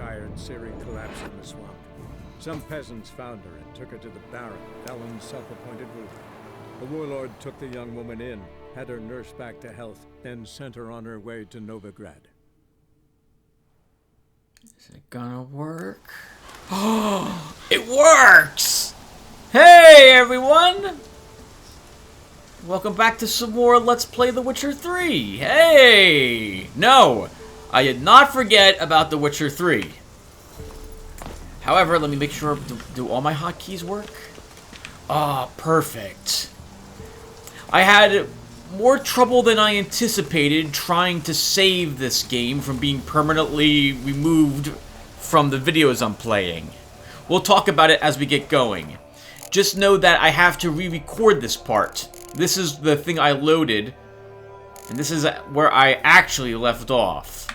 tired Ciri collapsed in the swamp. Some peasants found her and took her to the Baron, Felon's self-appointed ruler. The warlord took the young woman in, had her nursed back to health, then sent her on her way to Novigrad. Is it gonna work? Oh, it works! Hey, everyone! Welcome back to some more Let's Play The Witcher 3. Hey! No, I did not forget about The Witcher 3. However, let me make sure, do all my hotkeys work? Ah, perfect. I had more trouble than I anticipated trying to save this game from being permanently removed from the videos I'm playing. We'll talk about it as we get going. Just know that I have to re-record this part. This is the thing I loaded, and this is where I actually left off.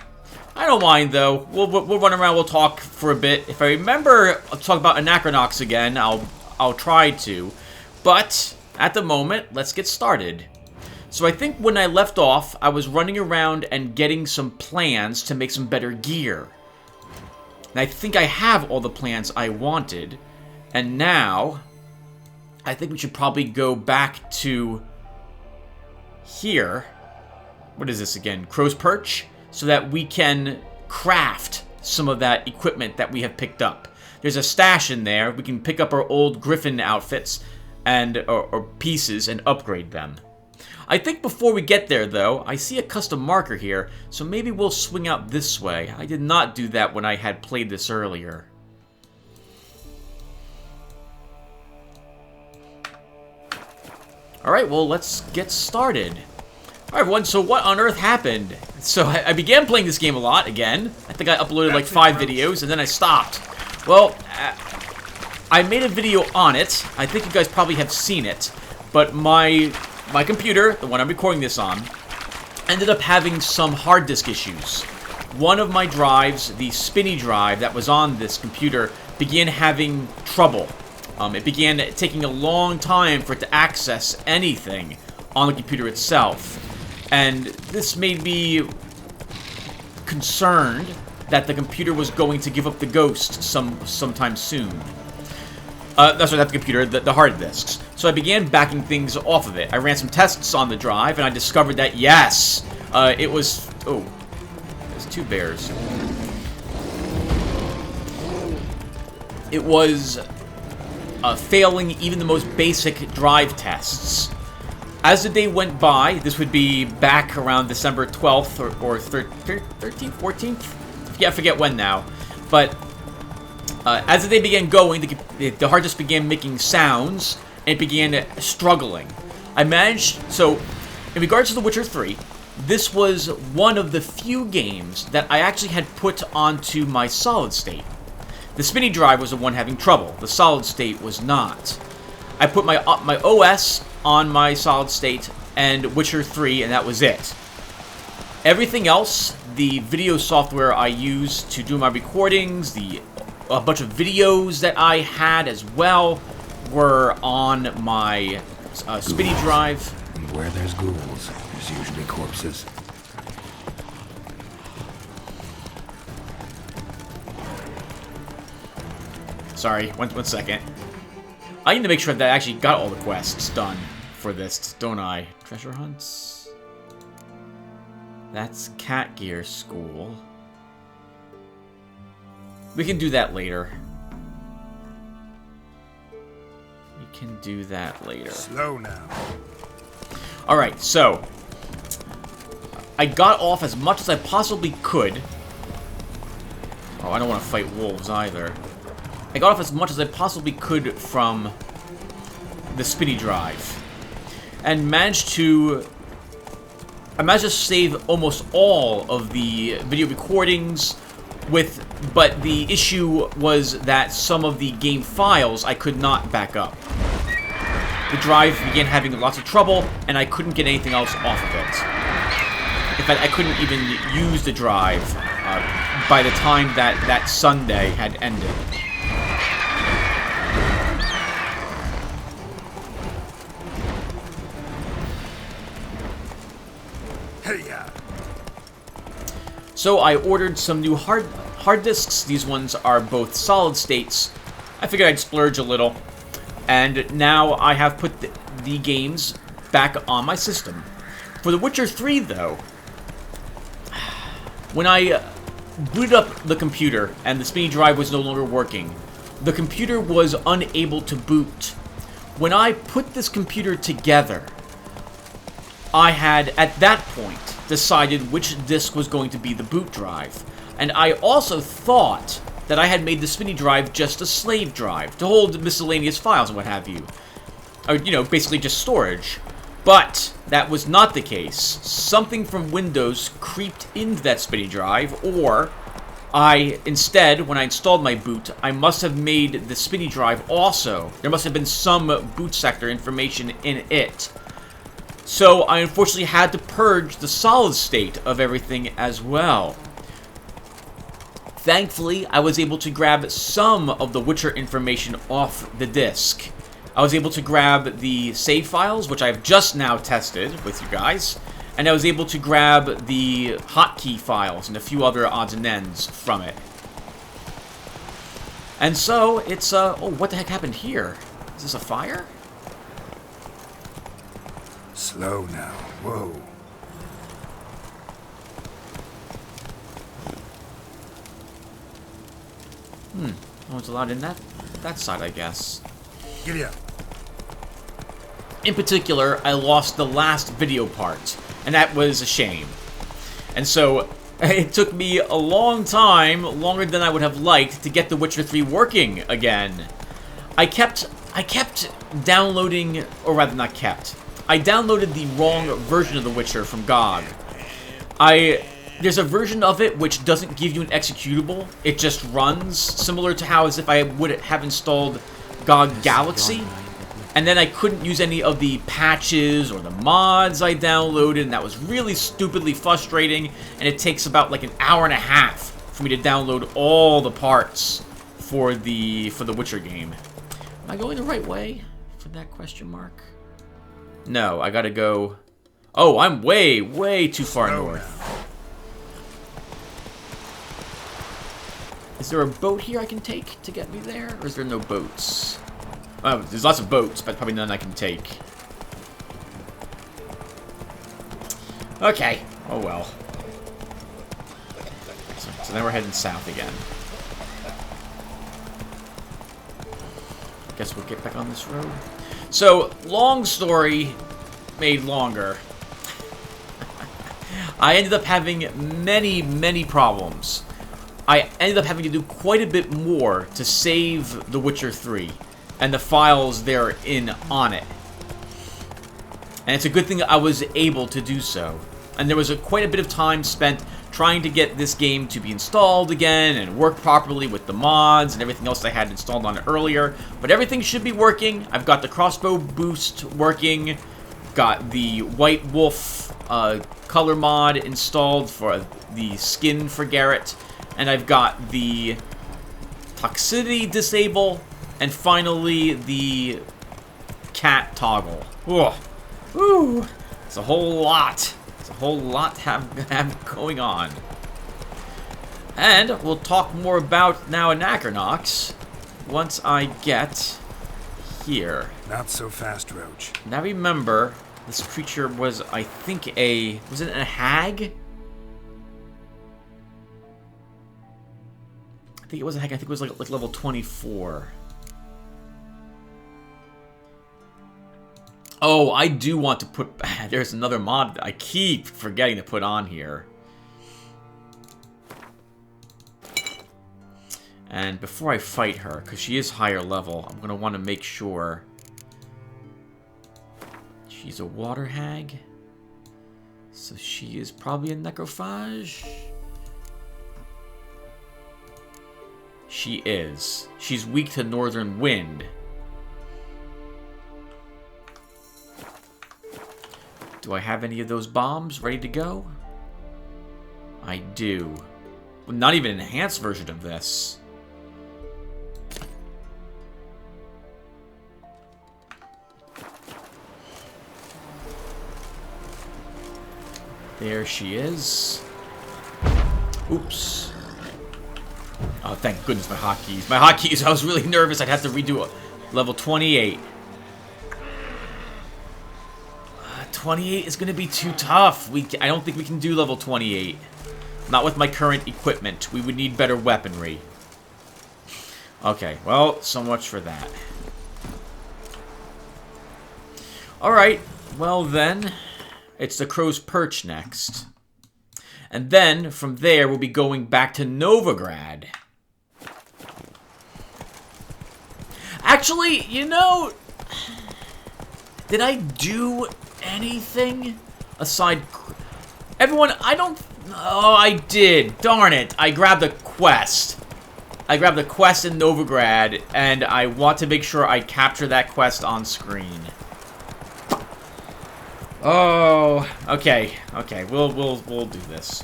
I don't mind, though. We'll run around, we'll talk for a bit. If I remember, I'll talk about Anachronox again. I'll try to. But, at the moment, let's get started. So I think when I left off, I was running around and getting some plans to make some better gear. And I think I have all the plans I wanted. And now, I think we should probably go back to here. What is this again? Crow's Perch? So that we can craft some of that equipment that we have picked up. There's a stash in there. We can pick up our old Griffin outfits and or pieces and upgrade them. I think before we get there, though, I see a custom marker here, so maybe we'll swing out this way. I did not do that when I had played this earlier. Alright, well, let's get started. Alright, everyone, so what on earth happened? So, I began playing this game a lot, again. I think I uploaded like 5 videos, and then I stopped. Well, I made a video on it. I think you guys probably have seen it. But my computer, the one I'm recording this on, ended up having some hard disk issues. One of my drives, the spinny drive that was on this computer, began having trouble. It began taking a long time for it to access anything on the computer itself. And this made me concerned that the computer was going to give up the ghost sometime soon. That's right, not the computer, the hard disks. So I began backing things off of it. I ran some tests on the drive, and I discovered that, yes, it was... Oh, there's 2 bears. It was failing even the most basic drive tests. As the day went by, this would be back around December 12th or 13th, 14th? Yeah, I forget when now. But as the day began going, the hard disk began making sounds, and it began struggling. I managed... So, in regards to The Witcher 3, this was one of the few games that I actually had put onto my solid state. The spinny drive was the one having trouble. The solid state was not. I put my OS on my solid state and Witcher 3, and that was it. Everything else, the video software I used to do my recordings, a bunch of videos that I had as well, were on my spinny drive. And where there's ghouls, there's usually corpses. Sorry, one second. I need to make sure that I actually got all the quests done for this, don't I? Treasure hunts. That's Cat Gear School. We can do that later. We can do that later. Slow now. Alright, so I got off as much as I possibly could. Oh, I don't want to fight wolves either. I got off as much as I possibly could from the spinny drive. And managed to save almost all of the video recordings but the issue was that some of the game files I could not back up. The drive began having lots of trouble, and I couldn't get anything else off of it. In fact, I couldn't even use the drive by the time that Sunday had ended. So I ordered some new hard hard disks. These ones are both solid states. I figured I'd splurge a little. And now I have put the games back on my system. For The Witcher 3, though, when I booted up the computer and the spinny drive was no longer working, the computer was unable to boot. When I put this computer together, I had, at that point, decided which disk was going to be the boot drive. And I also thought that I had made the spinny drive just a slave drive to hold miscellaneous files and what have you. Or, you know, basically just storage. But that was not the case. Something from Windows creeped into that spinny drive, or instead, when I installed my boot, I must have made the spinny drive also. There must have been some boot sector information in it. So I unfortunately had to purge the solid state of everything as well. Thankfully, I was able to grab some of the Witcher information off the disk. I was able to grab the save files, which I've just now tested with you guys, and I was able to grab the hotkey files and a few other odds and ends from it. And so, it's, oh, what the heck happened here? Is this a fire? Slow now. Whoa. No one's allowed in that side, I guess. Giddy up. In particular, I lost the last video part, and that was a shame. And so, it took me a long time, longer than I would have liked, to get The Witcher 3 working again. I kept downloading, or rather not kept. I downloaded the wrong version of The Witcher from GOG. There's a version of it which doesn't give you an executable. It just runs, similar to how as if I would have installed GOG Galaxy. And then I couldn't use any of the patches or the mods I downloaded, and that was really stupidly frustrating. And it takes about like an hour and a half for me to download all the parts for the Witcher game. Am I going the right way for that question mark? No, I gotta go... Oh, I'm way, way too far north. Is there a boat here I can take to get me there? Or is there no boats? Oh, there's lots of boats, but probably none I can take. Okay. Oh well. So now we're heading south again. Guess we'll get back on this road. So, long story made longer. I ended up having many, many problems. I ended up having to do quite a bit more to save The Witcher 3 and the files therein on it. And it's a good thing I was able to do so. And there was quite a bit of time spent trying to get this game to be installed again and work properly with the mods and everything else I had installed on it earlier. But everything should be working. I've got the crossbow boost working. Got the White Wolf color mod installed for the skin for Geralt. And I've got the toxicity disable. And finally, the cat toggle. Ooh, it's a whole lot. It's a whole lot have going on. And we'll talk more about now Anachronox once I get here. Not so fast, Roach. Now remember, this creature was, I think, was it a hag? I think it was a hag. I think it was like level 24. Oh, I do want to put... There's another mod that I keep forgetting to put on here. And before I fight her, because she is higher level, I'm going to want to make sure... She's a water hag. So she is probably a necrophage. She is. She's weak to northern wind. Do I have any of those bombs ready to go? I do. Well, not even an enhanced version of this. There she is. Oops. Oh, thank goodness my hotkeys. My hotkeys, I was really nervous I'd have to redo it. Level 28. 28 is going to be too tough. I don't think we can do level 28. Not with my current equipment. We would need better weaponry. Okay, well, so much for that. Alright, well then, it's the Crow's Perch next. And then, from there, we'll be going back to Novigrad. Actually, you know, did I do anything aside? Everyone, I don't. Oh, I did. Darn it! I grabbed a quest. I grabbed the quest in Novigrad, and I want to make sure I capture that quest on screen. Oh, okay, okay. We'll do this.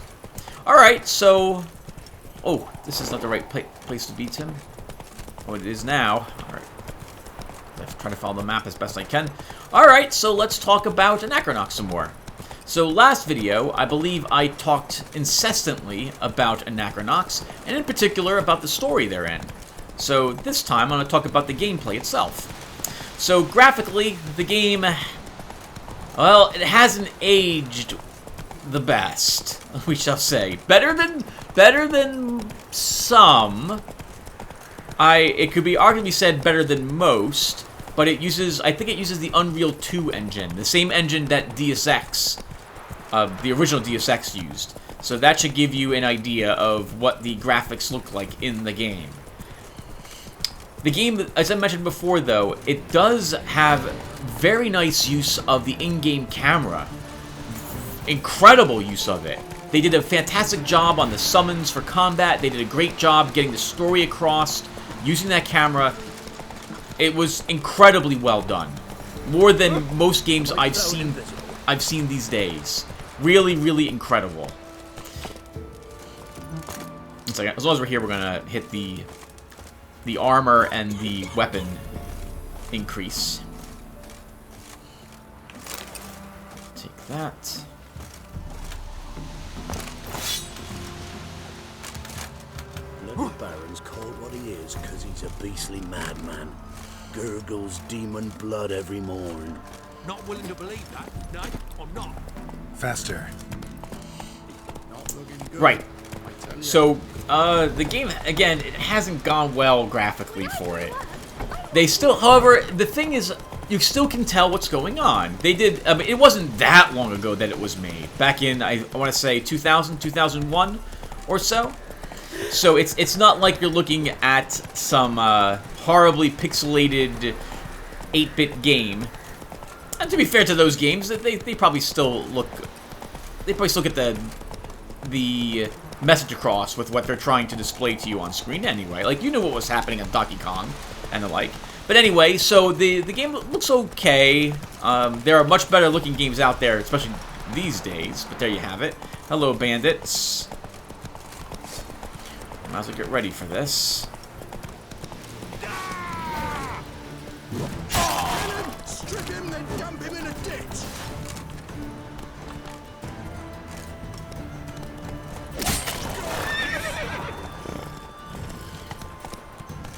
All right, so. Oh, this is not the right place to beat him. Oh, it is now. All right. I'm trying to follow the map as best I can. Alright, so let's talk about Anachronox some more. So last video, I believe I talked incessantly about Anachronox, and in particular about the story therein. So this time I'm going to talk about the gameplay itself. So graphically, the game, well, it hasn't aged the best, we shall say. Better than some. It could be arguably said better than most. But I think it uses the Unreal 2 engine, the same engine that Deus Ex, the original Deus Ex used. So that should give you an idea of what the graphics look like in the game. The game, as I mentioned before though, it does have very nice use of the in-game camera. Incredible use of it. They did a fantastic job on the summons for combat. They did a great job getting the story across, using that camera. It was incredibly well done. More than most games I've seen these days. Really, really incredible. It's like, as long as we're here, we're gonna hit the armor and the weapon increase. Take that. Bloody Baron's called what he is because he's a beastly madman. Gurgles demon blood every morn. Not willing to believe that, no, I'm not. Faster. Right. So, the game, again, it hasn't gone well graphically for it. They still, however, the thing is, you still can tell what's going on. They did, I mean, it wasn't that long ago that it was made. Back in, I want to say, 2000, 2001 or so. So it's not like you're looking at some horribly pixelated 8-bit game. And to be fair to those games, they probably still look. They probably still get the message across with what they're trying to display to you on screen anyway. Like, you knew what was happening at Donkey Kong and the like. But anyway, so the game looks okay. There are much better looking games out there, especially these days. But there you have it. Hello, bandits. Might as well get ready for this. Strip him, then dump him in a ditch.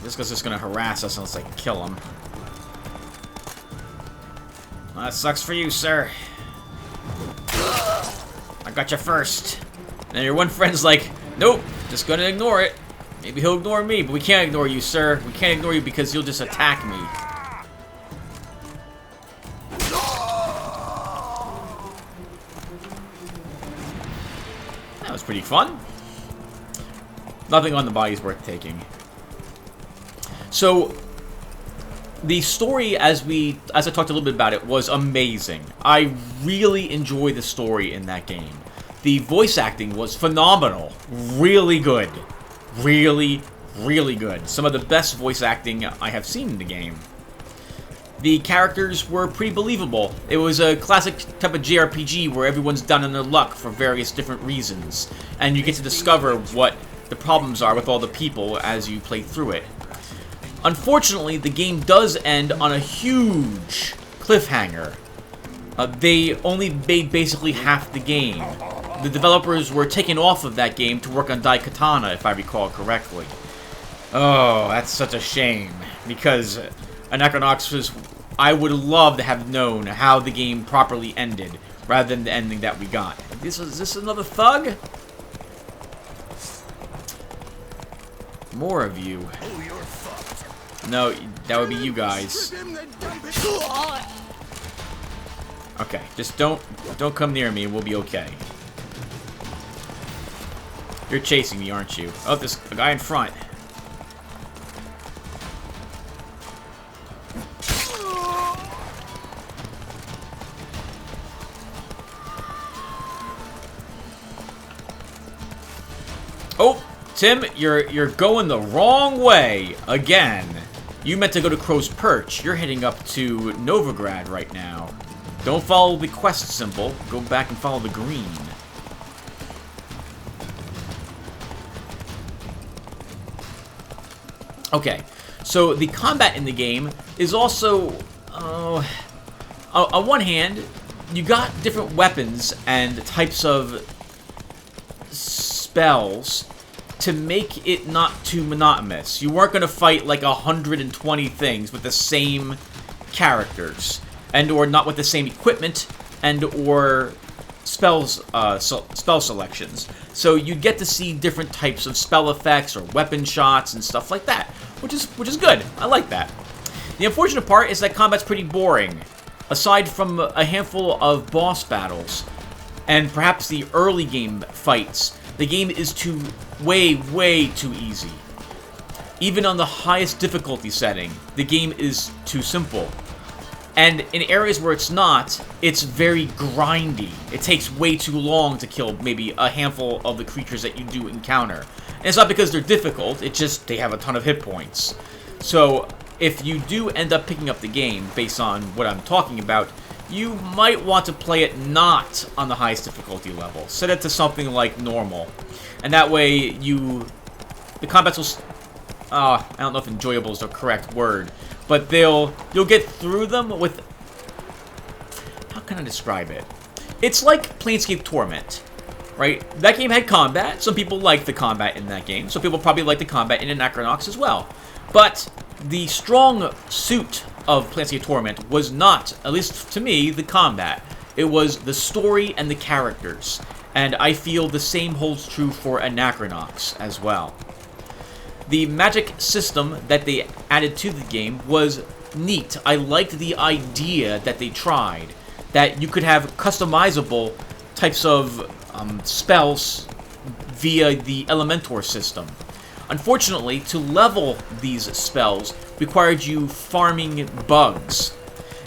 This guy's just gonna harass us unless I kill him. Well, that sucks for you, sir. I got you first. And your one friend's like, nope, just gonna ignore it. Maybe he'll ignore me, but we can't ignore you, sir. We can't ignore you because you'll just attack me. That was pretty fun. Nothing on the body is worth taking. So, the story, as I talked a little bit about it, was amazing. I really enjoyed the story in that game. The voice acting was phenomenal. Really good. Really, really good. Some of the best voice acting I have seen in the game. The characters were pretty believable. It was a classic type of JRPG where everyone's down on their luck for various different reasons. And you get to discover what the problems are with all the people as you play through it. Unfortunately, the game does end on a huge cliffhanger. They only made basically half the game. the developers were taken off of that game to work on Daikatana, if I recall correctly. Oh, that's such a shame, because Anachronox was... I would love to have known how the game properly ended, rather than the ending that we got. Is this another thug? More of you. No, that would be you guys. Okay, just don't come near me and we'll be okay. You're chasing me, aren't you? Oh, there's a guy in front. Oh, Tim, you're going the wrong way again. You meant to go to Crow's Perch. You're heading up to Novigrad right now. Don't follow the quest symbol. Go back and follow the green. Okay, so the combat in the game is also... on one hand, you got different weapons and types of spells to make it not too monotonous. You weren't going to fight like 120 things with the same characters, and or not with the same equipment, and or spell selections. So you get to see different types of spell effects or weapon shots and stuff like that, which is good. I like that. The unfortunate part is that combat's pretty boring. Aside from a handful of boss battles and perhaps the early game fights, the game is way too easy. Even on the highest difficulty setting, the game is too simple. And in areas where it's not, it's very grindy. It takes way too long to kill maybe a handful of the creatures that you do encounter. And it's not because they're difficult, it's just they have a ton of hit points. So if you do end up picking up the game based on what I'm talking about, you might want to play it not on the highest difficulty level. Set it to something like normal. And that way the combats will... I don't know if enjoyable is the correct word. But you'll get through them with... How can I describe it? It's like Planescape Torment, right? That game had combat. Some people like the combat in that game. Some people probably like the combat in Anachronox as well. But the strong suit of Planescape Torment was not, at least to me, the combat. It was the story and the characters. And I feel the same holds true for Anachronox as well. The magic system that they added to the game was neat. I liked the idea that they tried. That you could have customizable types of spells via the Elementor system. Unfortunately, to level these spells required you farming bugs.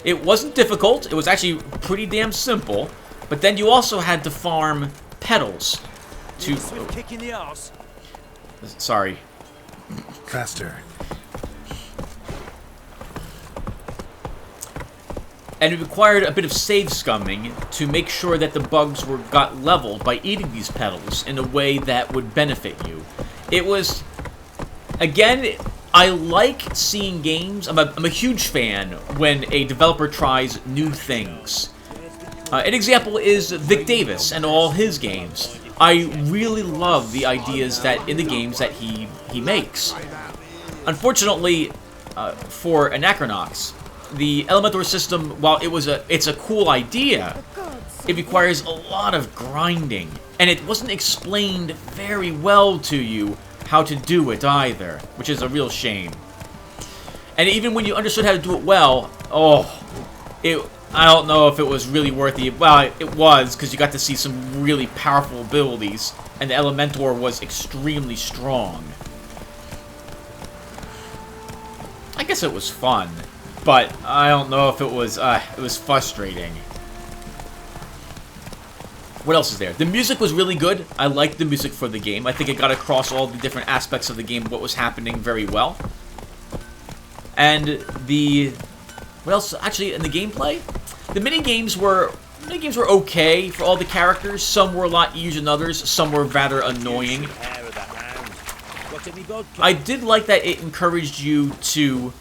It wasn't difficult. It was actually pretty damn simple. But then you also had to farm petals to... Kick in the arse. Sorry. Faster. And it required a bit of save scumming to make sure that the bugs got leveled by eating these petals in a way that would benefit you. It was... Again, I like seeing games... I'm a huge fan when a developer tries new things. An example is Vic Davis and all his games. I really love the ideas that in the games that he makes. Unfortunately, for Anachronox, the Elementor system, while it's a cool idea, it requires a lot of grinding, and it wasn't explained very well to you how to do it either, which is a real shame. And even when you understood how to do it well, I don't know if it was really worth it. Well, it was, because you got to see some really powerful abilities, and the Elementor was extremely strong. I guess it was fun, but I don't know if it was frustrating. What else is there? The music was really good. I liked the music for the game. I think it got across all the different aspects of the game, what was happening very well. And what else? Actually, in the gameplay, the minigames were okay for all the characters. Some were a lot easier than others. Some were rather annoying. I did like that it encouraged you to...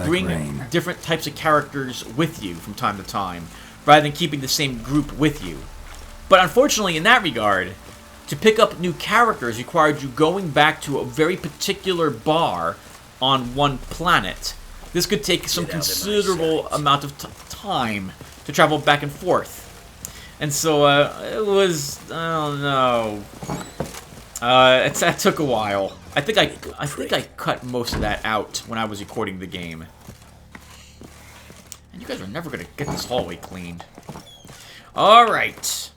bring different types of characters with you from time to time. rather than keeping the same group with you. But unfortunately, in that regard, to pick up new characters required you going back to a very particular bar on one planet. This could take some considerable amount of time to travel back and forth. And so, it was, I don't know. That took a while. I think I cut most of that out when I was recording the game. And you guys are never gonna get this hallway cleaned. Alright.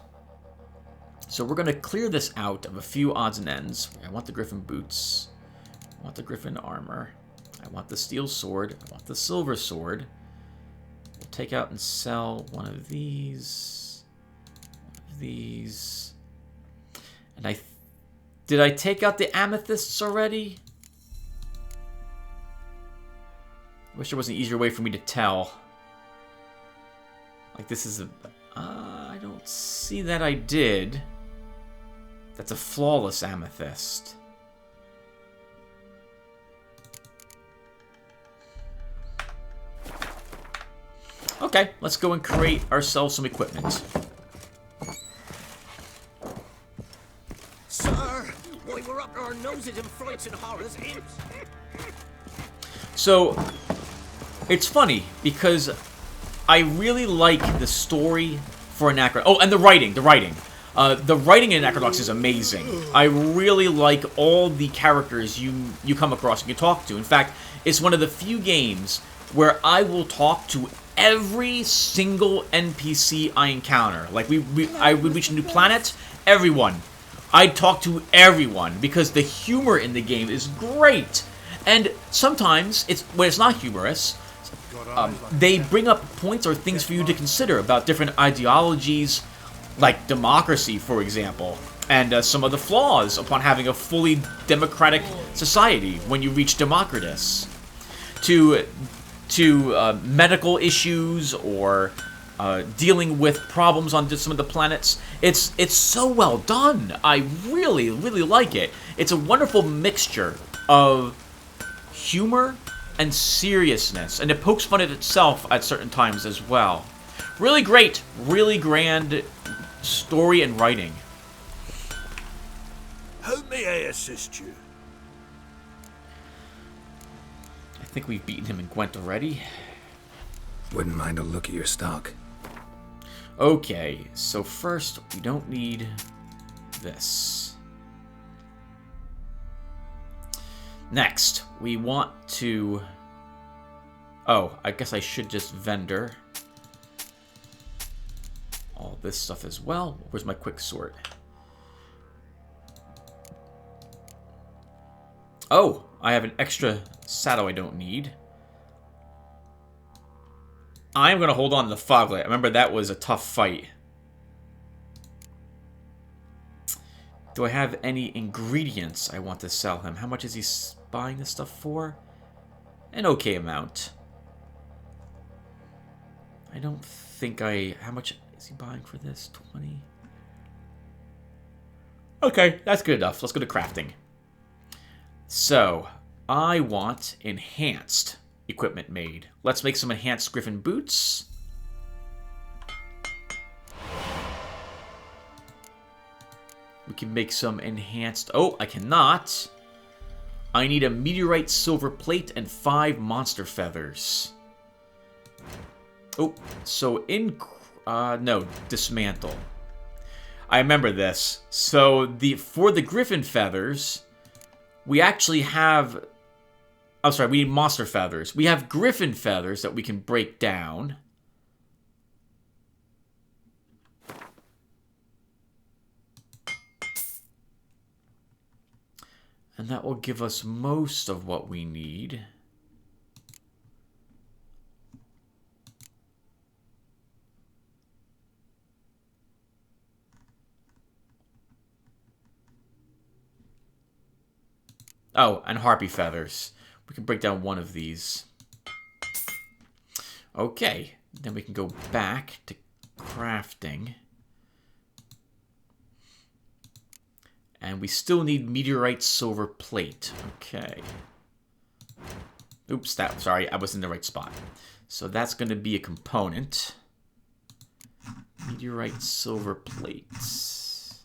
So we're gonna clear this out of a few odds and ends. I want the griffin boots. I want the griffin armor. I want the steel sword. I want the silver sword. We'll take out and sell one of these. One of these. And did I take out the amethysts already? I wish there was an easier way for me to tell. Like this is a... I don't see that I did. That's a flawless amethyst. Okay, let's go and create ourselves some equipment. Sir, why we're up to our noses in frights and horrors, imps. So, it's funny because I really like the story for Anachronox. Oh, and the writing. The writing in Anachronox is amazing. I really like all the characters you come across and you talk to. In fact, it's one of the few games where I will talk to every single NPC I encounter. Like, I would reach a new planet, everyone. I'd talk to everyone because the humor in the game is great. And sometimes, when it's not humorous, they bring up points or things for you to consider about different ideologies, like democracy, for example, and some of the flaws upon having a fully democratic society when you reach Democritus, to medical issues or dealing with problems on some of the planets. It's so well done. I really, really like it. It's a wonderful mixture of humor and seriousness, and it pokes fun at itself at certain times as well. Really great, really grand story and writing. How may I assist you? I think we've beaten him in Gwent already. Wouldn't mind a look at your stock. Okay, so first, we don't need this. Next, we want to... Oh, I guess I should just vendor all this stuff as well. Where's my quick sort? Oh, I have an extra saddle I don't need. I'm going to hold on to the Foglight. Remember, that was a tough fight. Do I have any ingredients I want to sell him? How much is he buying this stuff for? An okay amount. I don't think How much is he buying for this? 20? Okay, that's good enough. Let's go to crafting. So, I want enhanced equipment made. Let's make some enhanced griffin boots. We can make some enhanced... Oh, I cannot. I need a meteorite silver plate and 5 monster feathers. Oh, so no, dismantle. I remember this. So for the griffin feathers, we actually have... I'm sorry, we need monster feathers. We have griffin feathers that we can break down. And that will give us most of what we need. Oh, and harpy feathers. We can break down one of these. Okay, then we can go back to crafting. And we still need meteorite silver plate. Okay. Oops, sorry, I was in the right spot. So that's going to be a component. Meteorite silver plates.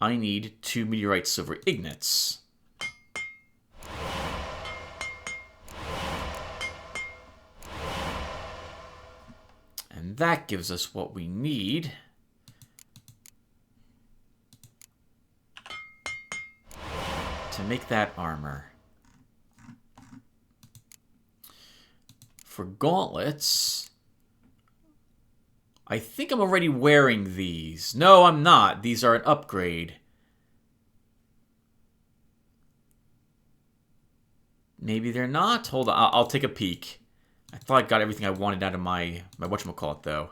I need 2 meteorite silver ingots. And that gives us what we need to make that armor. For gauntlets, I think I'm already wearing these. No, I'm not. These are an upgrade. Maybe they're not? Hold on, I'll take a peek. I thought I got everything I wanted out of my whatchamacallit, though.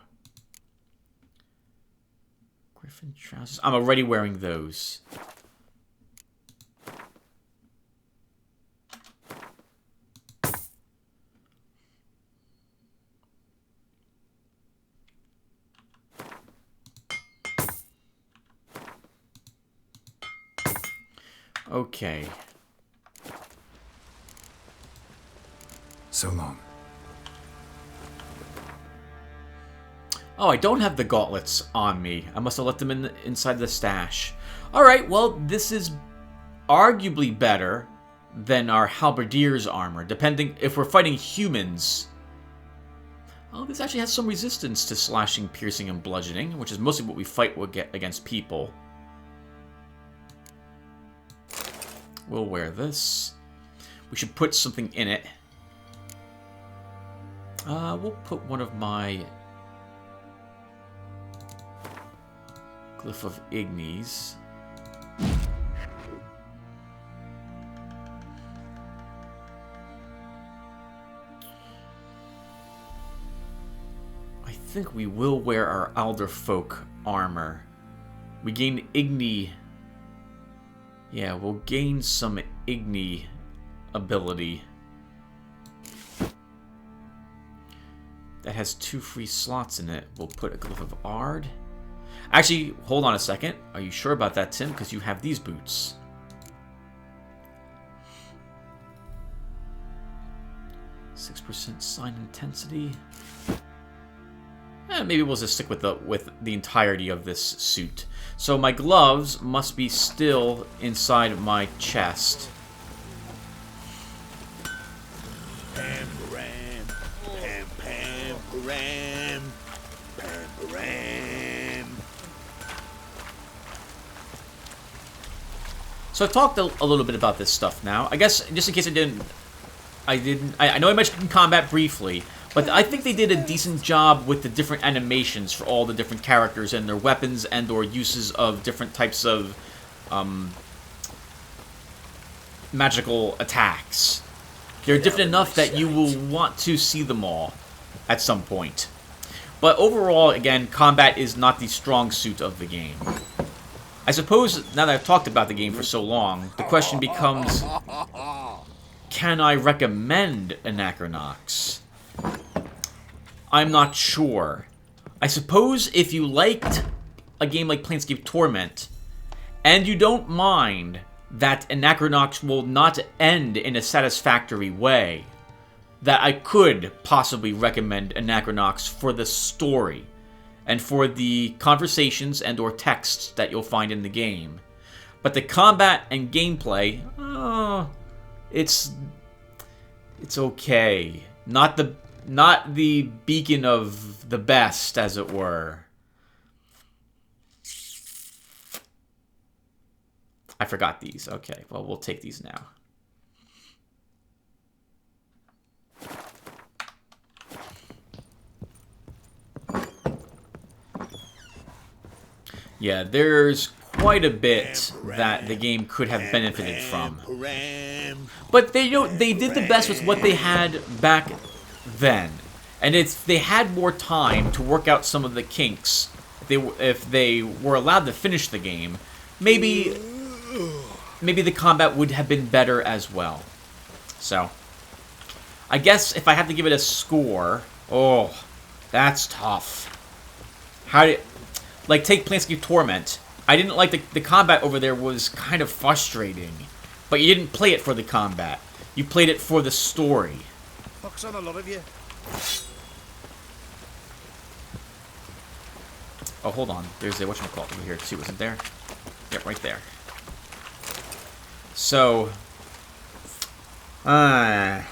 Griffin trousers. I'm already wearing those. Okay. So long. Oh, I don't have the gauntlets on me. I must have left them inside the stash. Alright, well, this is arguably better than our halberdier's armor, depending if we're fighting humans. Oh, this actually has some resistance to slashing, piercing, and bludgeoning, which is mostly what we fight against people. We'll wear this. We should put something in it. We'll put one of my Glyph of Ignes. I think we will wear our Alderfolk armor. We gain Igni. Yeah, we'll gain some Igni ability. That has 2 free slots in it. We'll put a Glyph of Ard. Actually, hold on a second. Are you sure about that, Tim? Because you have these boots. %sign intensity. Maybe we'll just stick with the entirety of this suit. So my gloves must be still inside my chest. Pam, ram, pam, pam, ram, pam, ram. So I've talked a little bit about this stuff now. I guess, just in case I know I mentioned in combat briefly, but I think they did a decent job with the different animations for all the different characters and their weapons and or uses of different types of magical attacks. They're different enough that you will want to see them all at some point. But overall, again, combat is not the strong suit of the game. I suppose, now that I've talked about the game for so long, the question becomes, can I recommend Anachronox? I'm not sure. I suppose if you liked a game like Planescape Torment, and you don't mind that Anachronox will not end in a satisfactory way, that I could possibly recommend Anachronox for the story, and for the conversations and or texts that you'll find in the game. But the combat and gameplay, it's okay. Not the beacon of the best, as it were. I forgot these. Okay, well, we'll take these now. Yeah, there's quite a bit that the game could have benefited from. But they did the best with what they had back then. And if they had more time to work out some of the kinks, if they were allowed to finish the game, maybe the combat would have been better as well. So, I guess if I have to give it a score, that's tough. Take Planescape Torment. I didn't like the combat over there was kind of frustrating. But you didn't play it for the combat. You played it for the story. Fuck's on a lot of you. Oh, hold on. There's a whatchamacallit over here, too, isn't there? Yep, right there. So... I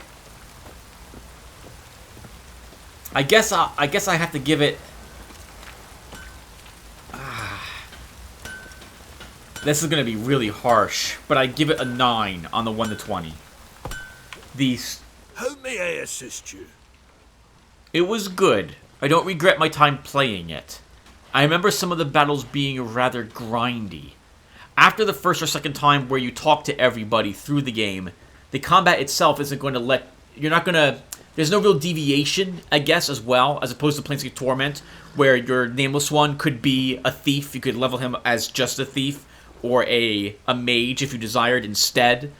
guess I have to give it... This is going to be really harsh, but I give it a 9 on the 1 to 20. How may I assist you? It was good. I don't regret my time playing it. I remember some of the battles being rather grindy. After the first or second time where you talk to everybody through the game, the combat itself isn't going to let... You're not going to... There's no real deviation, I guess, as well, as opposed to Planescape Torment, where your Nameless One could be a thief. You could level him as just a thief, or a mage if you desired, instead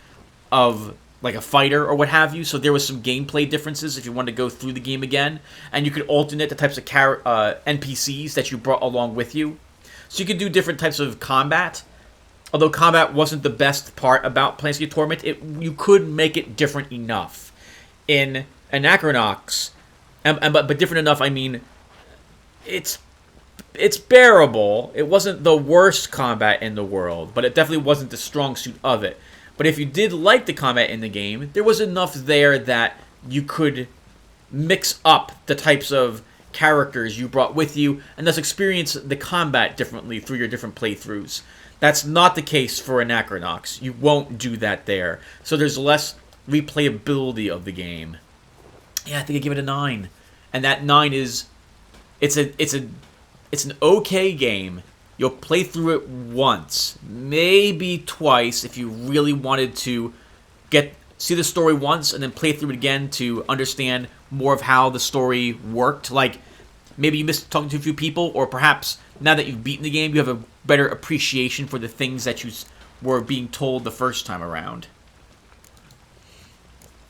of like a fighter or what have you. So there was some gameplay differences if you wanted to go through the game again, and you could alternate the types of NPCs that you brought along with you. So you could do different types of combat. Although combat wasn't the best part about Planescape Torment, you could make it different enough. In Anachronox, but different enough, I mean, it's bearable. It wasn't the worst combat in the world, but it definitely wasn't the strong suit of it. But if you did like the combat in the game, there was enough there that you could mix up the types of characters you brought with you, and thus experience the combat differently through your different playthroughs. That's not the case for Anachronox. You won't do that there. So there's less replayability of the game. Yeah, I think I give it a 9. And that 9 is... It's an okay game. You'll play through it once, maybe twice, if you really wanted to see the story once and then play through it again to understand more of how the story worked. Like, maybe you missed talking to a few people, or perhaps now that you've beaten the game, you have a better appreciation for the things that you were being told the first time around.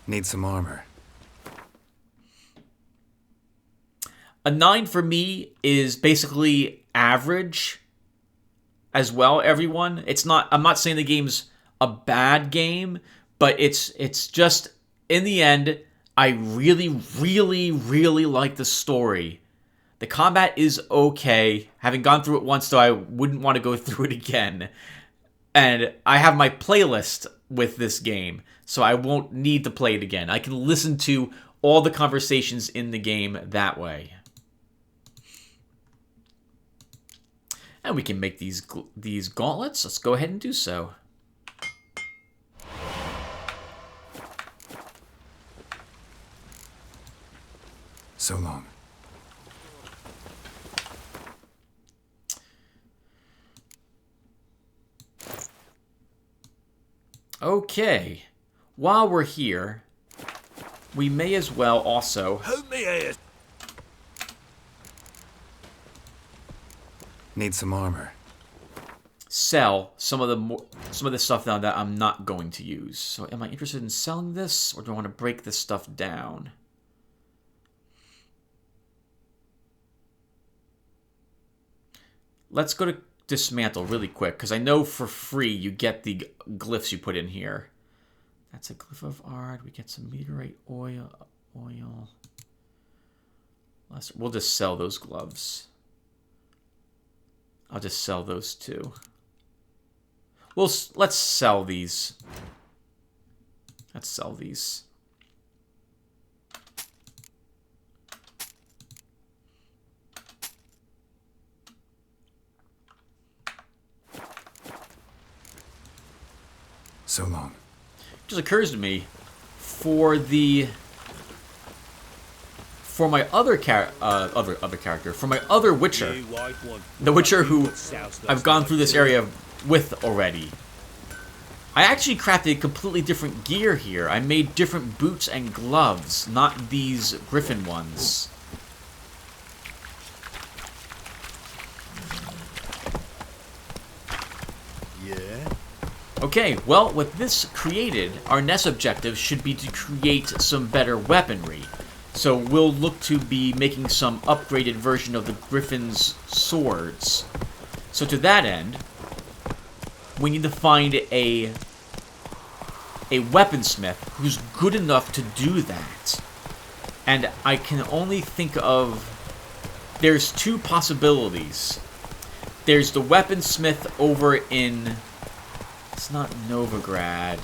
Need some armor. A 9 for me is basically average as well, everyone. I'm not saying the game's a bad game, but it's just, in the end, I really, really, really like the story. The combat is okay. Having gone through it once, though, I wouldn't want to go through it again. And I have my playlist with this game, so I won't need to play it again. I can listen to all the conversations in the game that way. And we can make these gauntlets. Let's go ahead and do so. So long. Okay. While we're here, we may as well also... How may I... Need some armor. Sell some of the stuff now that I'm not going to use. So am I interested in selling this, or do I want to break this stuff down? Let's go to dismantle really quick, because I know for free you get the glyphs you put in here. That's a glyph of art. We get some meteorite oil. We'll just sell those gloves. I'll just sell those too. Let's sell these. Let's sell these. So long. It just occurs to me, for my other character, for my other Witcher, the Witcher who I've gone through this area with already, I actually crafted completely different gear here. I made different boots and gloves, not these Griffin ones. Yeah? Okay, well, with this created, our next objective should be to create some better weaponry. So we'll look to be making some upgraded version of the Griffin's swords. So to that end, we need to find a weaponsmith who's good enough to do that. And I can only think of... There's two possibilities. there's the weaponsmith over in... It's not Novigrad.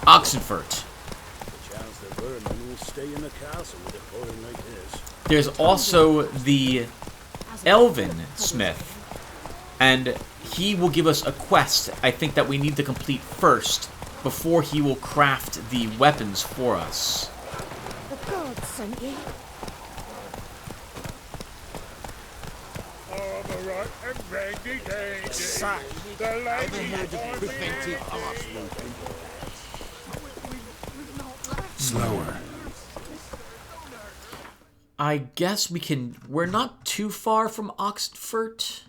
Oxenfurt. The chance the vermin will stay in the castle with a boy like this. There's also the Elven Smith. And he will give us a quest, I think, that we need to complete first before he will craft the weapons for us. The gods sent you. Slower. I guess we can... We're not too far from Oxenfurt.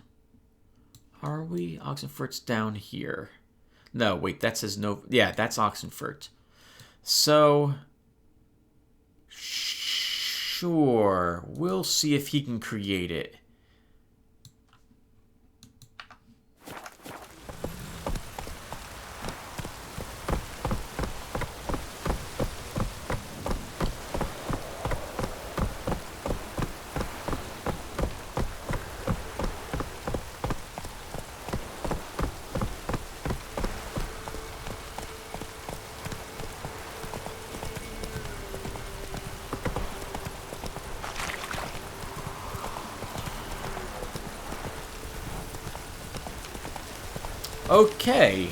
Are we? Oxenfurt's down here. No, wait, that says no... Yeah, that's Oxenfurt. So... Sure. We'll see if he can create it. Okay.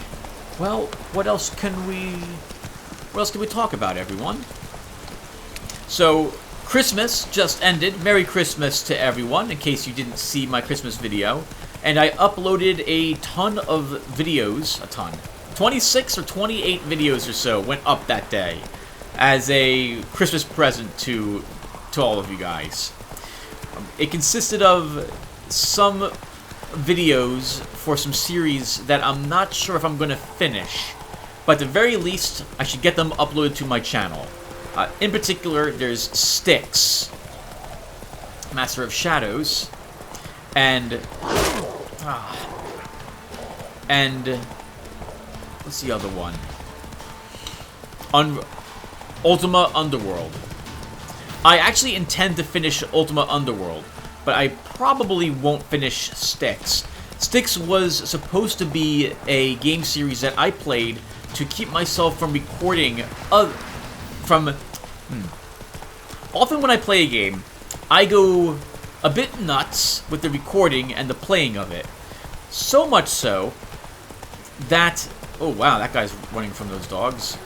Well, what else can we talk about, everyone? So, Christmas just ended. Merry Christmas to everyone, in case you didn't see my Christmas video. And I uploaded a ton of videos, 26 or 28 videos or so went up that day as a Christmas present to all of you guys. It consisted of some videos for some series that I'm not sure if I'm going to finish, but at the very least I should get them uploaded to my channel. In particular, there's Styx, Master of Shadows, and what's the other one? Ultima Underworld. I actually intend to finish Ultima Underworld, but I probably won't finish Styx. Styx was supposed to be a game series that I played to keep myself from recording Often when I play a game, I go a bit nuts with the recording and the playing of it. So much so that... Oh wow, that guy's running from those dogs.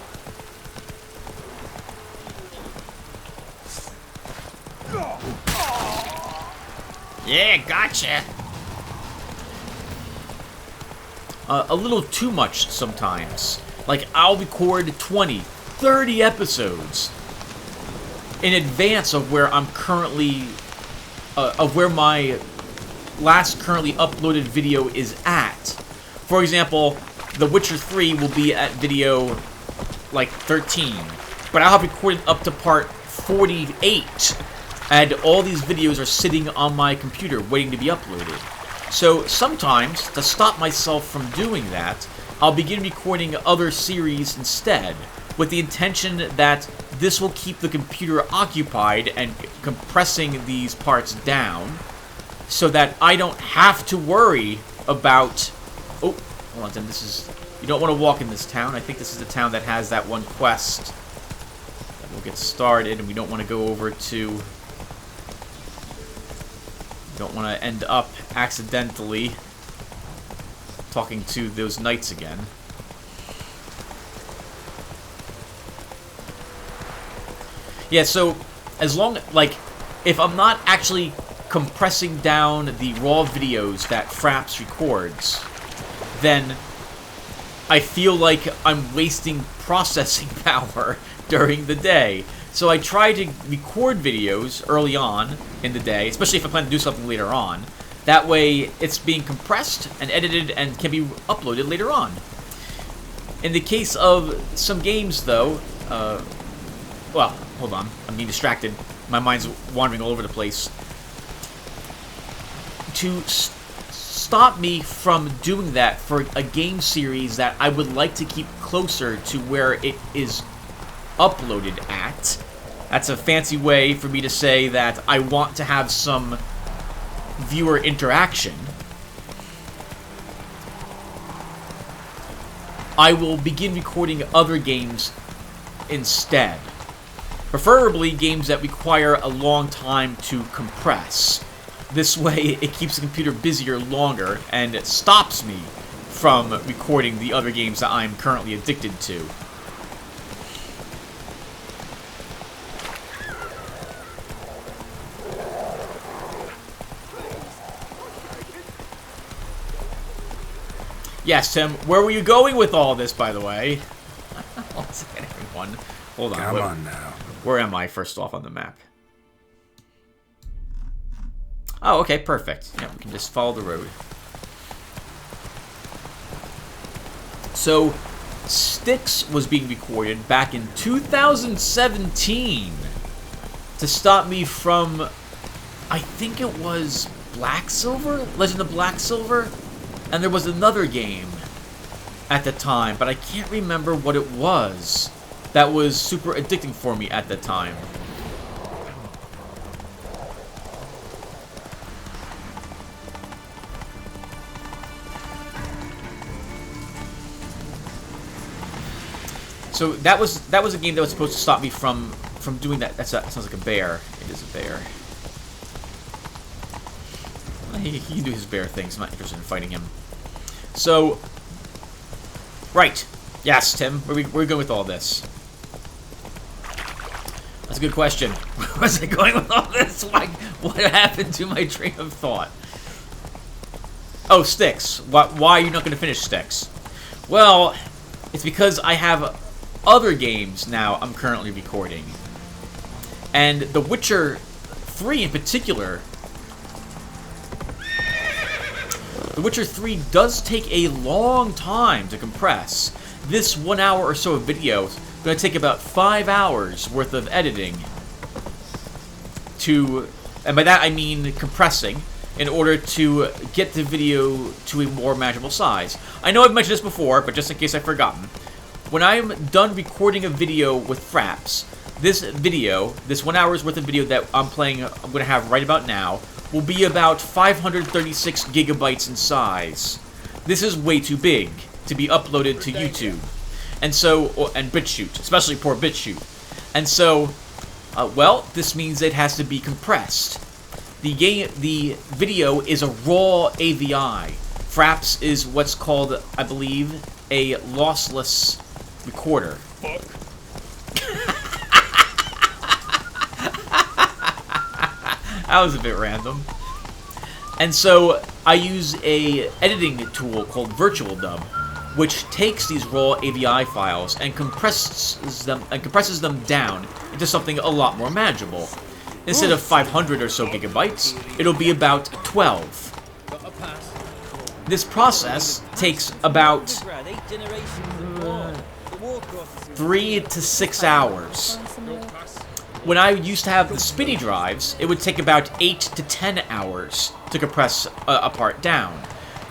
Yeah, gotcha! A little too much sometimes. Like, I'll record 20, 30 episodes in advance of where I'm currently... of where my last currently uploaded video is at. For example, The Witcher 3 will be at video, like, 13. But I'll have recorded up to part 48. And all these videos are sitting on my computer waiting to be uploaded. So sometimes, to stop myself from doing that, I'll begin recording other series instead, with the intention that this will keep the computer occupied and compressing these parts down, so that I don't have to worry about... Oh, hold on, then this is... You don't want to walk in this town. I think this is the town that has that one quest that will get started, and we don't want to go over to... Don't want to end up accidentally talking to those knights again. Yeah, so as long, like, if I'm not actually compressing down the raw videos that Fraps records, then I feel like I'm wasting processing power during the day. So I try to record videos early on in the day, especially if I plan to do something later on. That way, it's being compressed and edited and can be uploaded later on. In the case of some games, though, well, hold on, I'm being distracted. My mind's wandering all over the place. To stop me from doing that for a game series that I would like to keep closer to where it is uploaded at. That's a fancy way for me to say that I want to have some viewer interaction, I will begin recording other games instead. Preferably games that require a long time to compress. This way, it keeps the computer busier longer, and it stops me from recording the other games that I'm currently addicted to. Yes, Tim, where were you going with all this, by the way? One second, everyone. Hold on. Come on now. Where am I, first off, on the map? Oh, okay, perfect. Yeah, we can just follow the road. So, Styx was being recorded back in 2017 to stop me from, I think it was Black Silver? Legend of Black Silver? And there was another game at the time, but I can't remember what it was that was super addicting for me at the time. So that was a game that was supposed to stop me from doing that. That sounds like a bear. It is a bear. He can do his bear things. I'm not interested in fighting him. So, right. Yes, Tim. Where are we going with all this? That's a good question. Where was I going with all this? What happened to my train of thought? Oh, Styx. Why are you not going to finish Styx? Well, it's because I have other games now I'm currently recording. And The Witcher 3 in particular... The Witcher 3 does take a long time to compress. This 1 hour or so of video is going to take about 5 hours worth of editing. And by that I mean compressing, in order to get the video to a more manageable size. I know I've mentioned this before, but just in case I've forgotten. When I'm done recording a video with Fraps, this 1 hour's worth of video that I'm going to have right about now, will be about 536 gigabytes in size. This is way too big to be uploaded to YouTube. And so, and BitChute, especially poor BitChute. And so, well, this means it has to be compressed. The video is a raw AVI. Fraps is what's called, I believe, a lossless recorder. That was a bit random. And so I use a editing tool called Virtual Dub, which takes these raw AVI files and compresses them down into something a lot more manageable. Instead of 500 or so gigabytes, it'll be about 12. This process takes about 3 to 6 hours. When I used to have the spinny drives, it would take about 8 to 10 hours to compress a part down.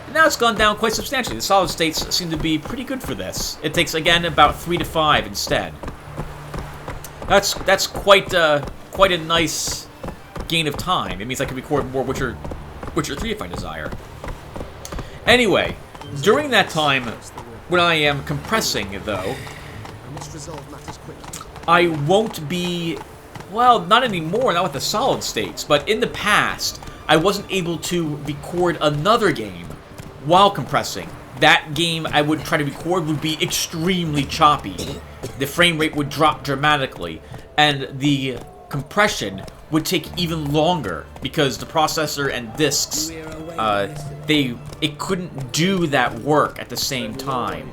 And now it's gone down quite substantially. The solid states seem to be pretty good for this. It takes, again, about 3 to 5 instead. That's quite a nice gain of time. It means I can record more Witcher 3 if I desire. Anyway, during that time, when I am compressing, though, I won't be... Well, not anymore, not with the solid states, but in the past, I wasn't able to record another game while compressing. That game I would try to record would be extremely choppy. The frame rate would drop dramatically, and the compression would take even longer because the processor and disks, it couldn't do that work at the same time.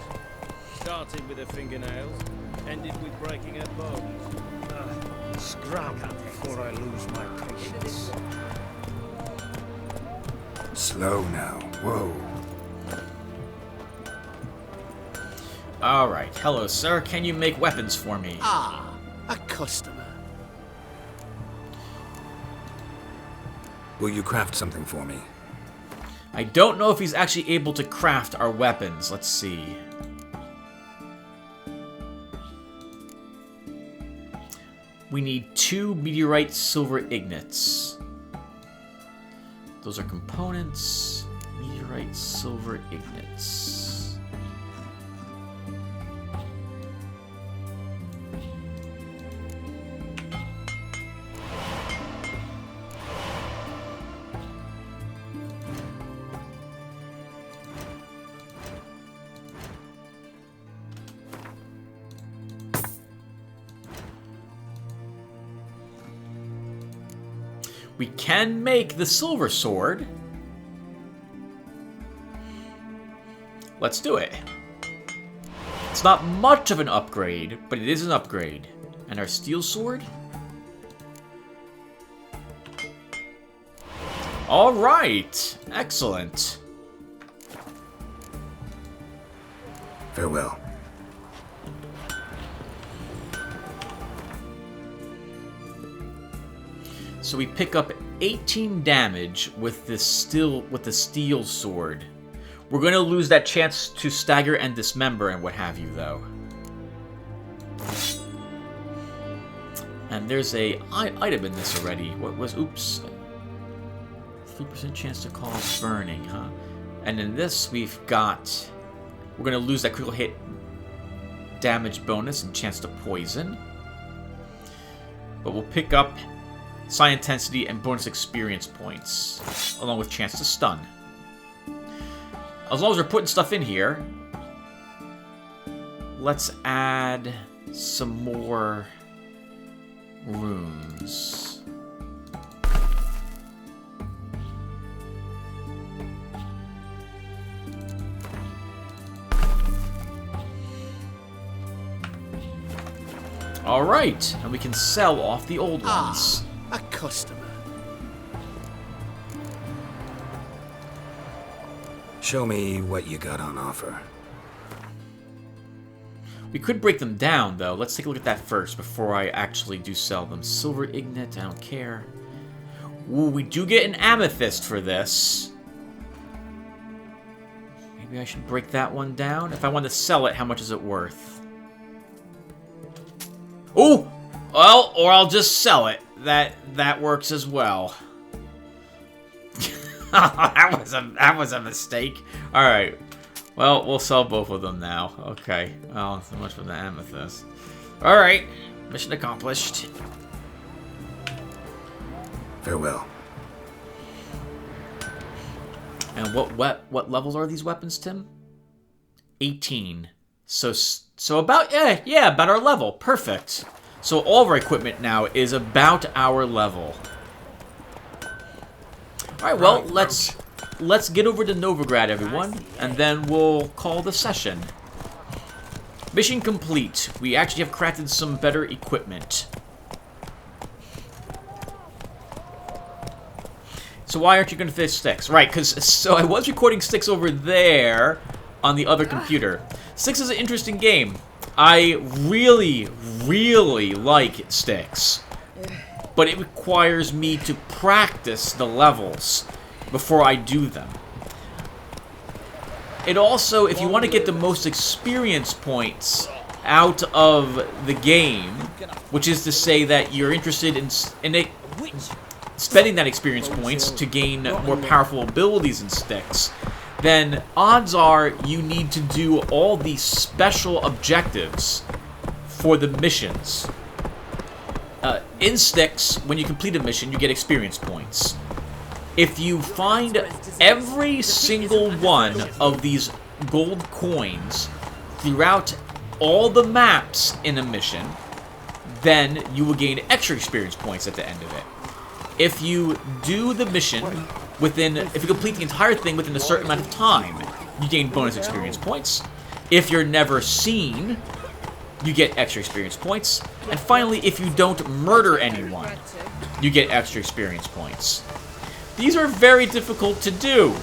Started with her fingernails, ended with breaking her bones. Scrap before I lose my patience. Slow now. Whoa. Alright, hello sir, can you make weapons for me? Ah, a customer. Will you craft something for me? I don't know if he's actually able to craft our weapons. Let's see. We need 2 meteorite silver ingots. Those are components. Meteorite, silver, ignates. We can make the silver sword. Let's do it. It's not much of an upgrade, but it is an upgrade. And our steel sword? Alright! Excellent. Farewell. So we pick up 18 damage with the steel sword. We're going to lose that chance to stagger and dismember and what have you, though. And there's a item in this already. What was... Oops. 3% chance to cause burning, huh? And in this, we've got... We're going to lose that critical hit damage bonus and chance to poison. But we'll pick up psi intensity and bonus experience points, along with chance to stun. As long as we're putting stuff in here, let's add some more runes. Alright, and we can sell off the old ones. A customer. Show me what you got on offer. We could break them down, though. Let's take a look at that first before I actually do sell them. Silver Ignet, I don't care. Ooh, we do get an amethyst for this. Maybe I should break that one down. If I want to sell it, how much is it worth? Ooh! Well, or I'll just sell it. That works as well. that was a mistake. All right. Well, we'll sell both of them now. Okay. Well, so much for the amethyst. All right. Mission accomplished. Farewell. And what levels are these weapons, Tim? 18. So about about our level. Perfect. So all of our equipment now is about our level. All right, well, let's get over to Novigrad, everyone, and then we'll call the session. Mission complete. We actually have crafted some better equipment. So why aren't you going to finish Styx? Right, so I was recording Styx over there on the other computer. Styx is an interesting game. I really, really like Styx, but it requires me to practice the levels before I do them. It also, if you want to get the most experience points out of the game, which is to say that you're interested in spending that experience points to gain more powerful abilities in Styx, then odds are you need to do all these special objectives for the missions. In Styx, when you complete a mission, you get experience points. If you find every single one of these gold coins throughout all the maps in a mission, then you will gain extra experience points at the end of it. If you do the mission if you complete the entire thing within a certain amount of time, you gain bonus experience points. If you're never seen, you get extra experience points. And finally, if you don't murder anyone, you get extra experience points. These are very difficult to do.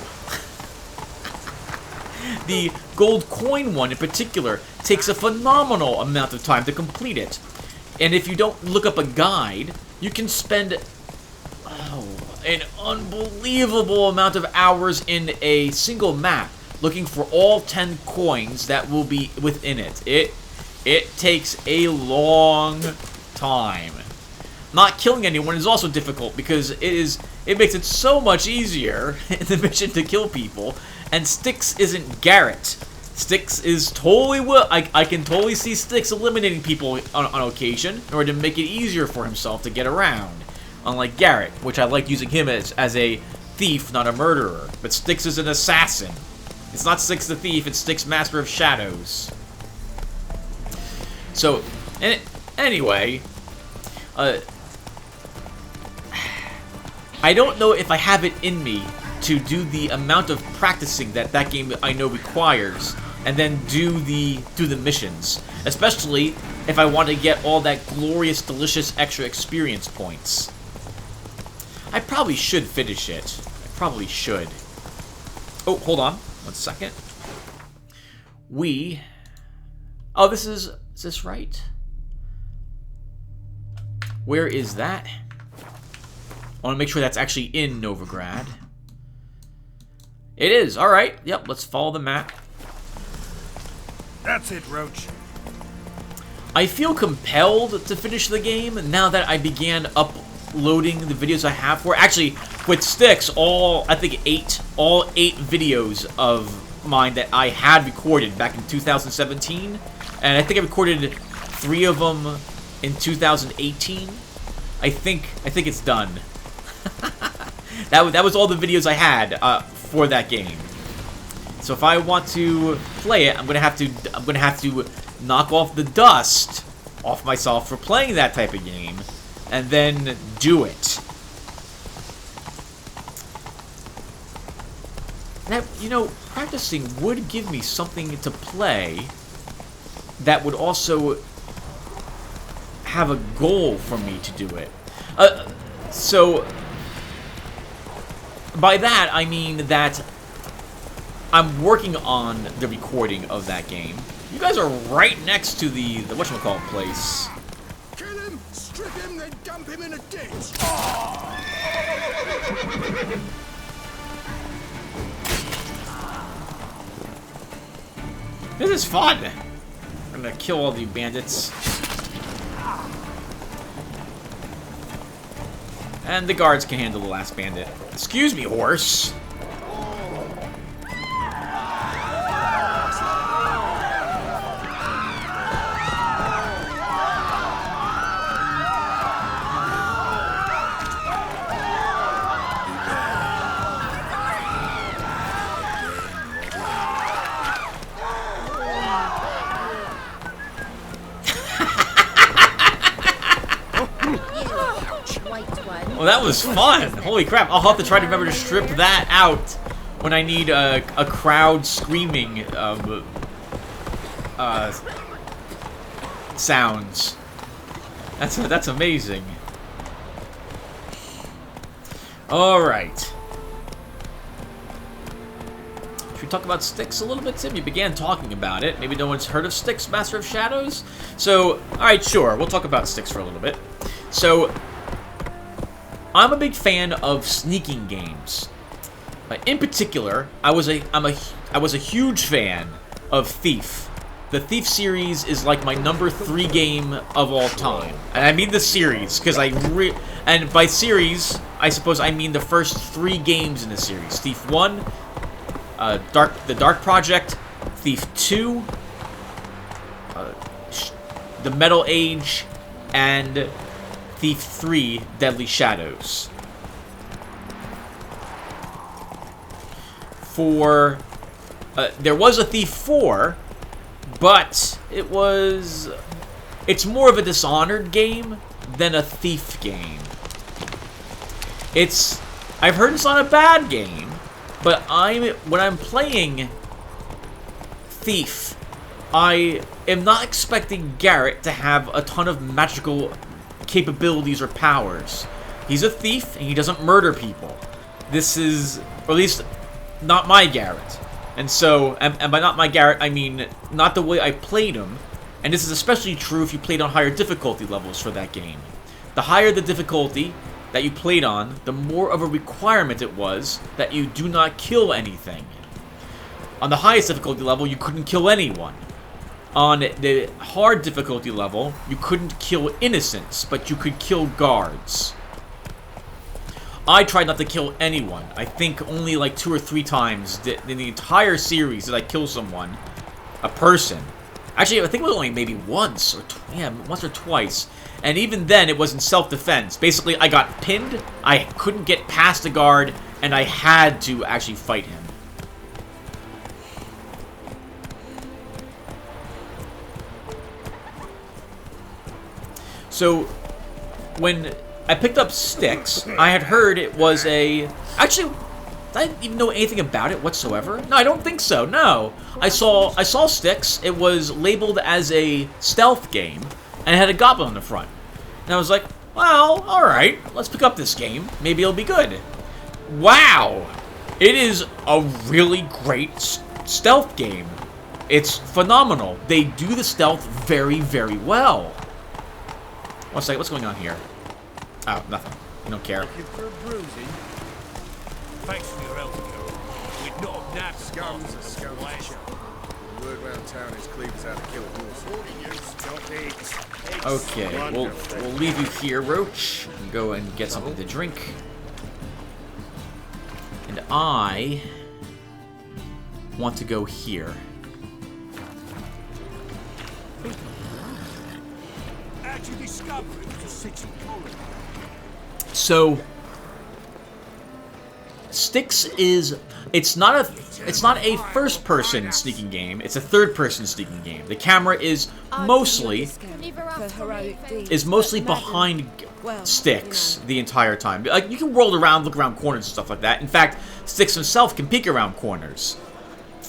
The gold coin one in particular takes a phenomenal amount of time to complete it. And if you don't look up a guide, you can spend an unbelievable amount of hours in a single map looking for all 10 coins that will be within it. It takes a long time. Not killing anyone is also difficult because it is It makes it so much easier in the mission to kill people. And Styx isn't Garrett. Styx is totally I can totally see Styx eliminating people on occasion in order to make it easier for himself to get around. Unlike Garrett, which I like using him as a thief, not a murderer. But Styx is an assassin. It's not Styx the thief, it's Styx Master of Shadows. So, anyway, I don't know if I have it in me to do the amount of practicing that game I know requires, and then do the missions, especially if I want to get all that glorious, delicious extra experience points. I probably should finish it. I probably should. Oh, hold on. 1 second. Oh, is this right? Where is that? I want to make sure that's actually in Novigrad. It is. All right. Yep, let's follow the map. That's it, Roach. I feel compelled to finish the game now that I began uploading the videos I have for. Actually, with Styx, all 8 videos of mine that I had recorded back in 2017, and I think I recorded 3 of them in 2018. I think it's done. that was all the videos I had for that game. So if I want to play it, I'm gonna have to knock off the dust off myself for playing that type of game, and then do it. Now, you know, practicing would give me something to play that would also have a goal for me to do it. So by that I mean that I'm working on the recording of that game. You guys are right next to the whatchamacallit place. Kill him, strip him, then dump him in a ditch. This is fun. I'm gonna kill all the bandits. And the guards can handle the last bandit. Excuse me, horse. Well, that was fun. Holy crap. I'll have to try to remember to strip that out when I need a crowd screaming sounds. That's amazing. Alright. Should we talk about Styx a little bit, Tim? You began talking about it. Maybe no one's heard of Styx, Master of Shadows? So, alright, sure. We'll talk about Styx for a little bit. So, I'm a big fan of sneaking games. In particular, I was a huge fan of Thief. The Thief series is like my #3 game of all time, and I mean the series because and by series I suppose I mean the first 3 games in the series: Thief 1, the Dark Project, Thief 2, the Metal Age, and Thief 3, Deadly Shadows. There was a Thief 4, but it's more of a Dishonored game than a Thief game. I've heard it's not a bad game, but when I'm playing Thief, I am not expecting Garrett to have a ton of magical capabilities or powers. He's a thief and he doesn't murder people. This is, or at least not my Garrett. And so, and by not my Garrett, I mean not the way I played him. And this is especially true if you played on higher difficulty levels for that game. The higher the difficulty that you played on, the more of a requirement it was that you do not kill anything. On the highest difficulty level, you couldn't kill anyone. On the hard difficulty level, you couldn't kill innocents, but you could kill guards. I tried not to kill anyone. I think only like 2 or 3 times in the entire series did I kill someone. A person. Actually, I think it was only maybe once or twice. And even then, it was in self-defense. Basically, I got pinned, I couldn't get past the guard, and I had to actually fight him. So, when I picked up Styx, I had heard it was a... Actually, I didn't even know anything about it whatsoever. No, I don't think so, no. I saw Styx, it was labeled as a stealth game, and it had a goblin on the front. And I was like, well, alright, let's pick up this game. Maybe it'll be good. Wow! It is a really great stealth game. It's phenomenal. They do the stealth very, very well. One second, what's going on here? Oh, nothing. You don't care. Looking for a bruising? Thanks for your help, girl. We'd not have nabbed Scums are scum to show. The word round town is Cleve's out to kill a horse. Okay, we'll leave you here, Roach. And go and get something to drink. And I want to go here. So Styx is it's not a first-person sneaking game. It's a third-person sneaking game. The camera is mostly behind Styx the entire time. Like, you can roll around, look around corners and stuff like that. In fact, Styx himself can peek around corners.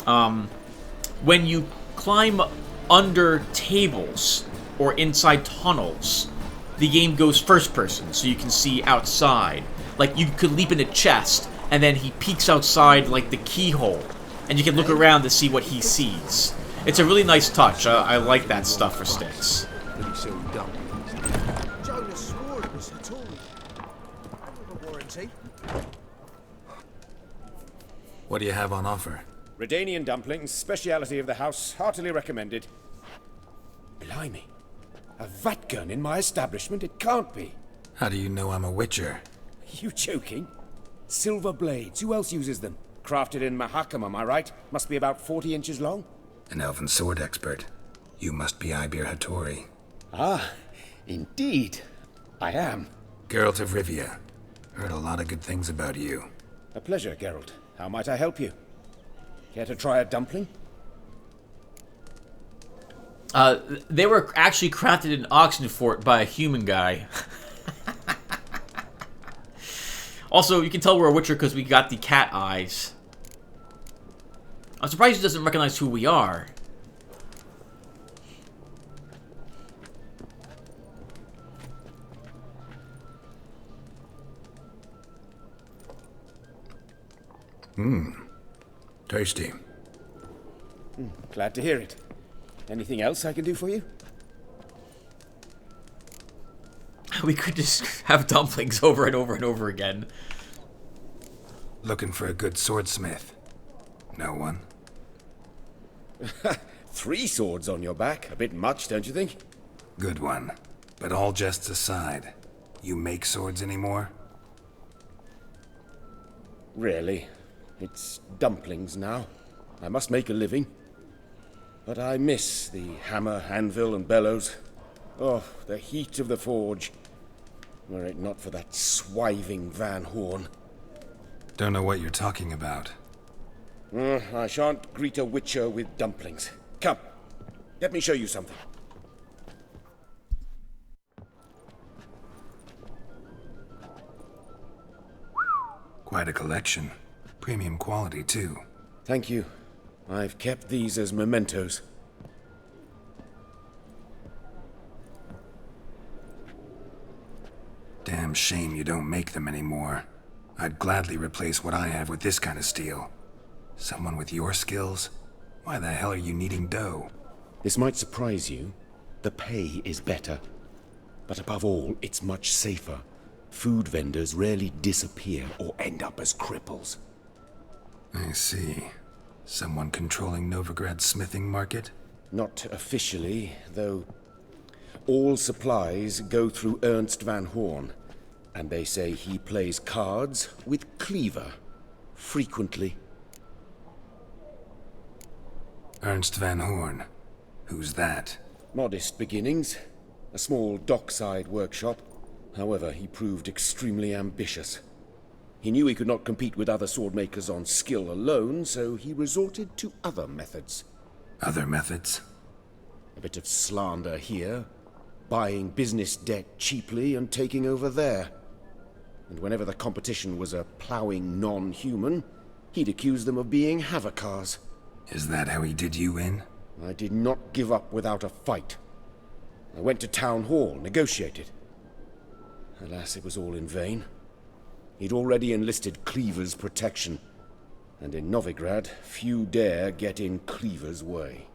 When you climb under tables or inside tunnels, the game goes first person, so you can see outside. Like, you could leap in a chest, and then he peeks outside like the keyhole, and you can look around to see what he sees. It's a really nice touch. I like that stuff for Styx. Jonas swore it was at all. I have a warranty. What do you have on offer? Redanian dumplings, speciality of the house, heartily recommended. Blimey. A vat gun in my establishment? It can't be. How do you know I'm a witcher? Are you joking? Silver blades. Who else uses them? Crafted in Mahakam, am I right? Must be about 40 inches long. An elven sword expert. You must be Ibir Hattori. Ah, indeed. I am. Geralt of Rivia. Heard a lot of good things about you. A pleasure, Geralt. How might I help you? Care to try a dumpling? They were actually crafted in Oxenfort by a human guy. Also, you can tell we're a Witcher because we got the cat eyes. I'm surprised he doesn't recognize who we are. Tasty. Glad to hear it. Anything else I can do for you? We could just have dumplings over and over and over again. Looking for a good swordsmith. No one? 3 swords on your back. A bit much, don't you think? Good one. But all jests aside, you make swords anymore? Really? It's dumplings now. I must make a living. But I miss the hammer, anvil, and bellows. Oh, the heat of the forge. Were it not for that swiving Van Horn. Don't know what you're talking about. I shan't greet a witcher with dumplings. Come, let me show you something. Quite a collection. Premium quality, too. Thank you. I've kept these as mementos. Damn shame you don't make them anymore. I'd gladly replace what I have with this kind of steel. Someone with your skills? Why the hell are you needing dough? This might surprise you. The pay is better. But above all, it's much safer. Food vendors rarely disappear or end up as cripples. I see. Someone controlling Novigrad's smithing market? Not officially, though. All supplies go through Ernst Van Horn, And they say he plays cards with Cleaver. Frequently. Ernst Van Horn. Who's that? Modest beginnings. A small dockside workshop. However, he proved extremely ambitious. He knew he could not compete with other swordmakers on skill alone, so he resorted to other methods. Other methods? A bit of slander here, buying business debt cheaply and taking over there. And whenever the competition was a ploughing non-human, he'd accuse them of being Havakars. Is that how he did you in? I did not give up without a fight. I went to town hall, negotiated. Alas, it was all in vain. He'd already enlisted Cleaver's protection, and in Novigrad, few dare get in Cleaver's way.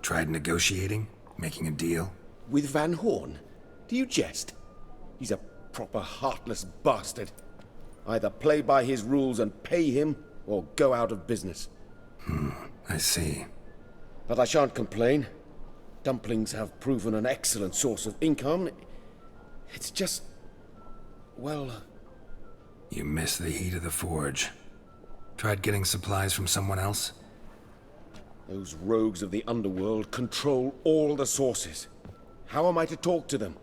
Tried negotiating? Making a deal? With Van Horn? Do you jest? He's a proper heartless bastard. Either play by his rules and pay him, or go out of business. I see. But I shan't complain. Dumplings have proven an excellent source of income. It's just... well... You miss the heat of the forge. Tried getting supplies from someone else? Those rogues of the underworld control all the sources. How am I to talk to them?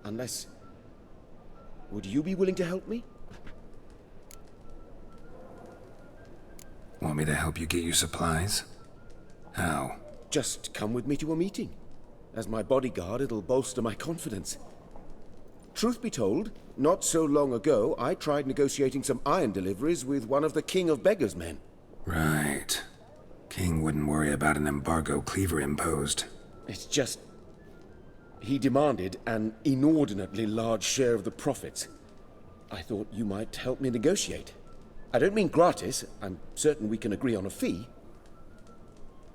Unless... would you be willing to help me? Want me to help you get you supplies? How? Just come with me to a meeting. As my bodyguard, it'll bolster my confidence. Truth be told, not so long ago, I tried negotiating some iron deliveries with one of the King of Beggars' men. Right. King wouldn't worry about an embargo Cleaver imposed. It's just... he demanded an inordinately large share of the profits. I thought you might help me negotiate. I don't mean gratis. I'm certain we can agree on a fee.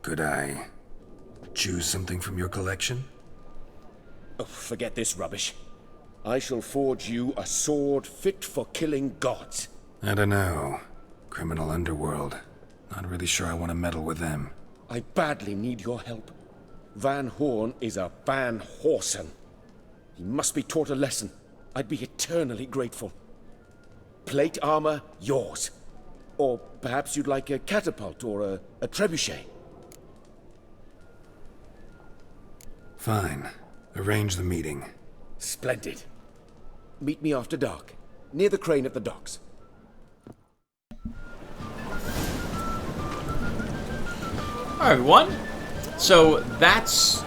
Could I choose something from your collection? Oh, forget this rubbish. I shall forge you a sword fit for killing gods. I don't know. Criminal underworld. Not really sure I want to meddle with them. I badly need your help. Van Horn is a Van Horsen. He must be taught a lesson. I'd be eternally grateful. Plate armor, yours. Or perhaps you'd like a catapult or a trebuchet. Fine. Arrange the meeting. Splendid. Meet me after dark, near the crane at the docks. Alright, everyone. So that's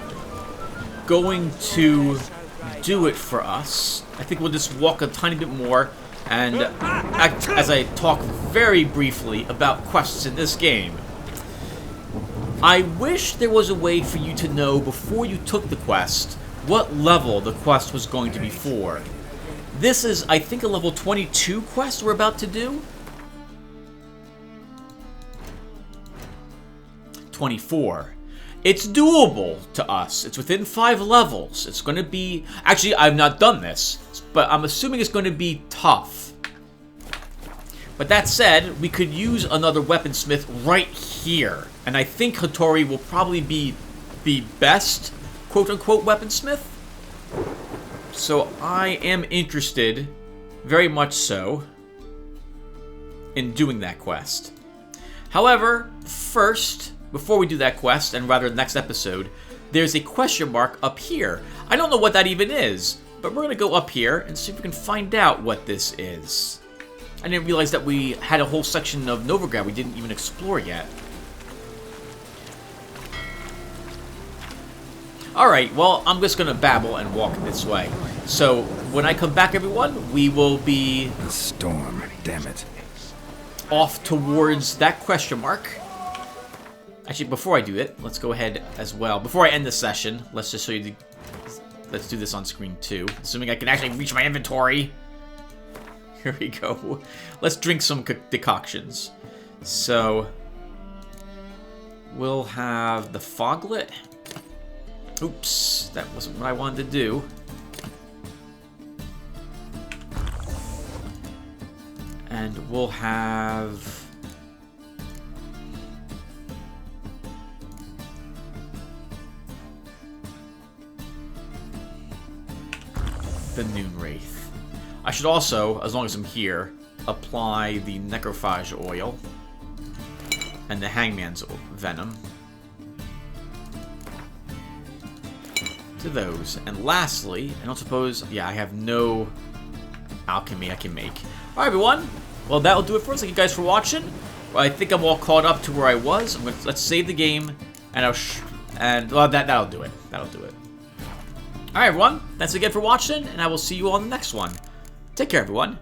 going to do it for us. I think we'll just walk a tiny bit more and as I talk very briefly about quests in this game. I wish there was a way for you to know before you took the quest what level the quest was going to be for. This is, I think, a level 22 quest we're about to do. 24. It's doable to us. It's within 5 levels. It's going to be... Actually, I've not done this, but I'm assuming it's going to be tough. But that said, we could use another weaponsmith right here. And I think Hattori will probably be the best, quote-unquote, weaponsmith. So I am interested, very much so, in doing that quest. However, first, before we do that quest, and rather next episode, there's a question mark up here. I don't know what that even is, but we're going to go up here and see if we can find out what this is. I didn't realize that we had a whole section of Novigrad we didn't even explore yet. Alright, well, I'm just going to babble and walk this way. So, when I come back, everyone, we will be... A storm, damn it. Off towards that question mark. Actually, before I do it, let's go ahead as well. Before I end the session, let's just show you the... Let's do this on screen too. Assuming I can actually reach my inventory. Here we go. Let's drink some decoctions. So, we'll have the foglet. Oops, that wasn't what I wanted to do. And we'll have... the Noon Wraith. I should also, as long as I'm here, apply the Necrophage oil and the Hangman's venom to those. And lastly, I don't suppose, yeah, I have no alchemy I can make. Alright, everyone. Well, that'll do it for us. Thank you guys for watching. Well, I think I'm all caught up to where I was. Let's save the game, and well, that'll do it. That'll do it. Alright, everyone. Thanks again for watching, and I will see you on the next one. Take care, everyone.